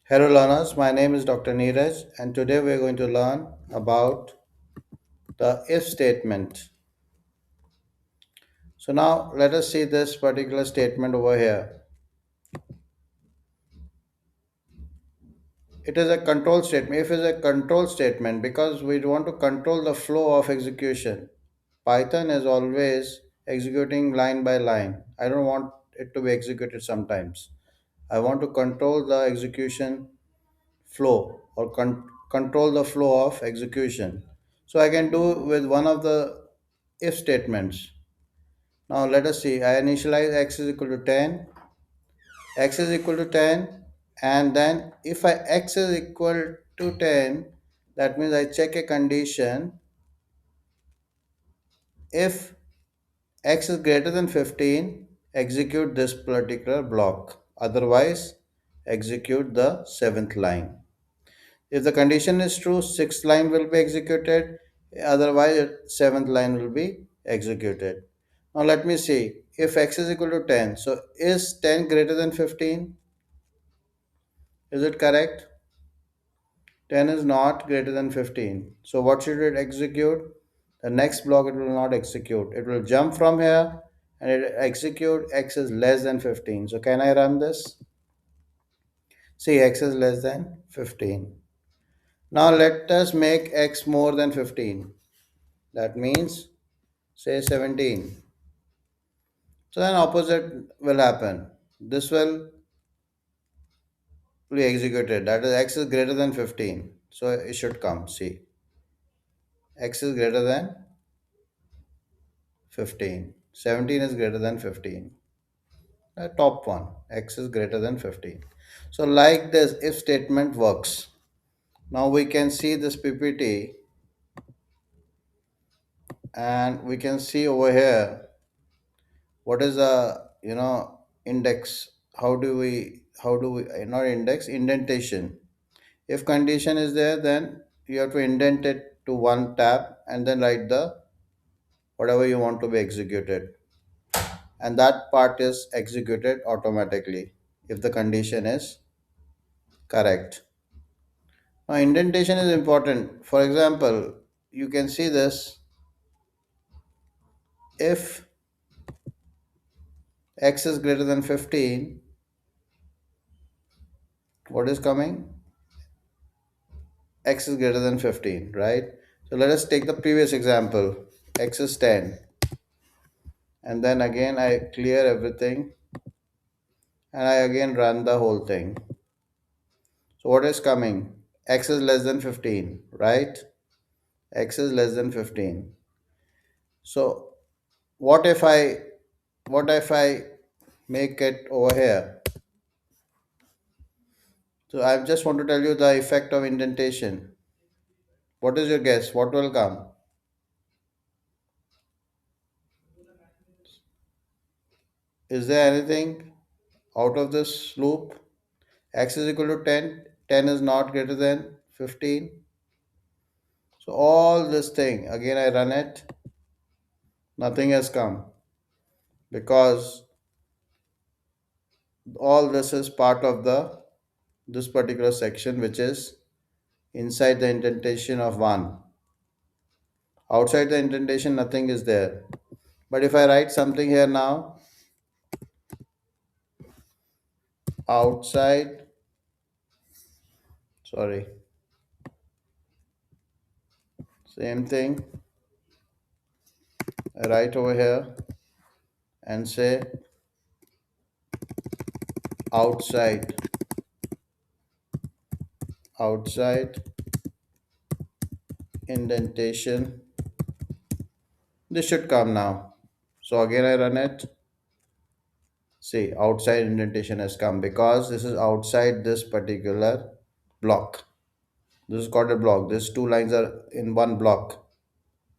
Hello learners, my name is Dr. Neeraj and today we are going to learn about the if statement. So now let us see this particular statement over here. It is a control statement. If is a control statement because we want to control the flow of execution. Python is always executing line by line. I don't want it to be executed sometimes. I want to control the execution flow or control the flow of execution. So I can do with one of the if statements. Now let us see. I initialize x is equal to 10, x is equal to 10, and then if I x is equal to 10, that means I check a condition. If x is greater than 15, execute this particular block. Otherwise, execute the seventh line. If the condition is true, sixth line will be executed. Otherwise, seventh line will be executed. Now let me see. If x is equal to 10, so is 10 greater than 15? Is it correct? 10 is not greater than 15. So what should it execute? The next block it will not execute. It will jump from here and it execute x is less than 15. So can I run this? See, x is less than 15. Now let us make x more than 15. That means say 17. So then opposite will happen. This will be executed. That is x is greater than 15. So it should come. See, x is greater than 15. 17 is greater than 15. The top one, x is greater than 15. So like this if statement works. Now we can see this PPT and we can see over here what is the index. How do we not index, indentation. If condition is there, then you have to indent it to one tab and then write the whatever you want to be executed. And that part is executed automatically if the condition is correct. Now, indentation is important. For example, you can see this if x is greater than 15, what is coming? X is greater than 15, right? So let us take the previous example. X is 10. And then again, I clear everything and I again run the whole thing. So what is coming? X is less than 15, right? X is less than 15. So what if I make it over here? So I just want to tell you the effect of indentation. What is your guess? What will come? Is there anything out of this loop? X is equal to 10. 10 is not greater than 15. So all this thing, again I run it, nothing has come because all this is part of the this particular section which is inside the indentation of 1. Outside the indentation nothing is there. But if I write something here now, outside, sorry, same thing, I write over here and say outside, outside indentation. This should come now. So again I run it. See, outside indentation has come because this is outside this particular block. This is called a block. These two lines are in one block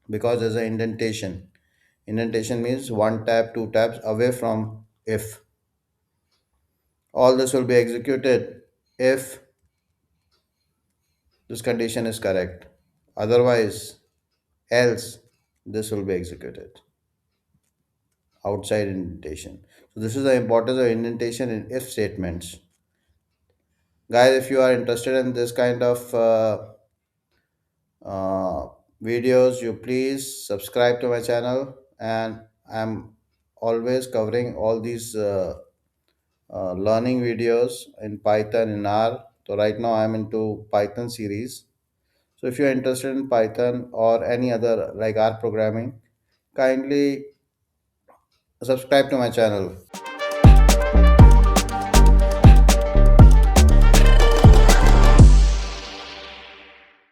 because there's an indentation. Indentation means one tab, two tabs away from if. All this will be executed if this condition is correct. Otherwise, else this will be executed outside indentation. So this is the importance of indentation in if statements. Guys, if you are interested in this kind of uh, videos, you please subscribe to my channel. And I'm always covering all these learning videos in Python in R. So right now I'm into Python series. So if you're interested in Python or any other like R programming, kindly subscribe to my channel.